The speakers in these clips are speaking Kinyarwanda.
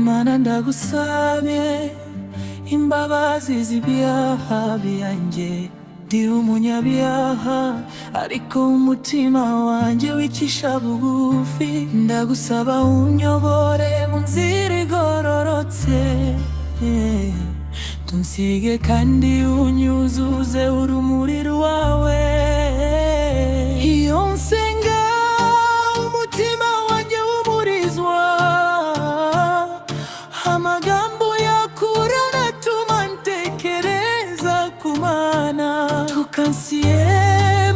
Mana ndagusabye imbabazi z'ibyaha byanjye. Ndi umunyabyaha ariko umutima wanjye wicisha bugufi. Ndagusaba unyobore mu nzira igororotse, tunsige kandi unyuzuze urumuri rwawe. Iyo nsenga umutima wanjye wumurizwa, amagambo yakura natuma ntekereza ku Mana. Tukansiye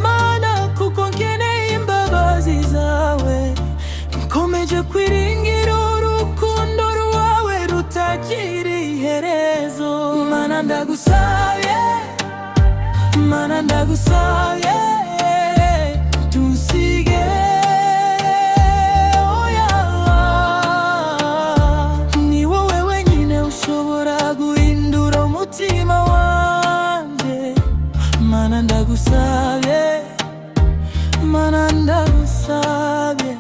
Mana kuko nkeneye imbabazi zawe, nkomeje kwiringira urukundo rwawe rutagira iherezo. Mana ndagusabye, Mana ndagusabye, tunsige oya. Ni wowe wenyine ushobora guhindura umutima wanjye. Mana ndagusabye, Mana ndagusabye.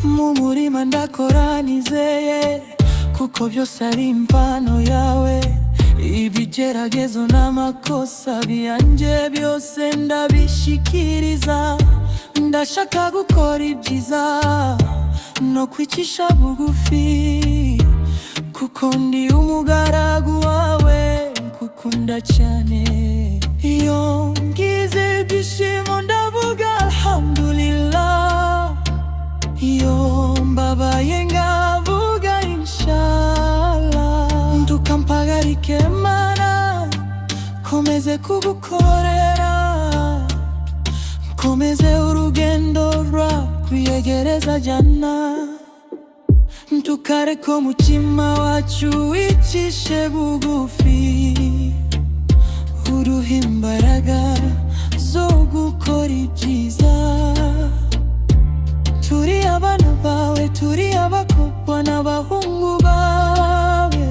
Mu murima ndakora nizeye, kuko byose ari impano yawe. Ibigeragezo n'amakosa byanjye byose ndabishikiriza. Ndashaka gukora ibyiza no kwicisha bugufi, kuko ndi umugaragu wawe ngukunda cyane. Iyo ngize ibyishimo ndavuga alhamdulillah, iyo mbabaye ngavuga inshallah. Ndukampagarike Mana, komeze kugukorera, komeze urugendo rwa kwiyegereza jana. Ntukareke umutima wacu wicishe bugufi, uduhe imbaraga zo gukora ibyiza. Turi abana bawe, turi abakobwa n'abahungu bawe.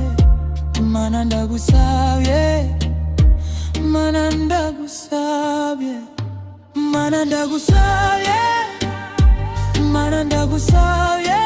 Mana ndagusabye, Mana ndagusabye, Mana ndagusabye, Mana ndagusabye.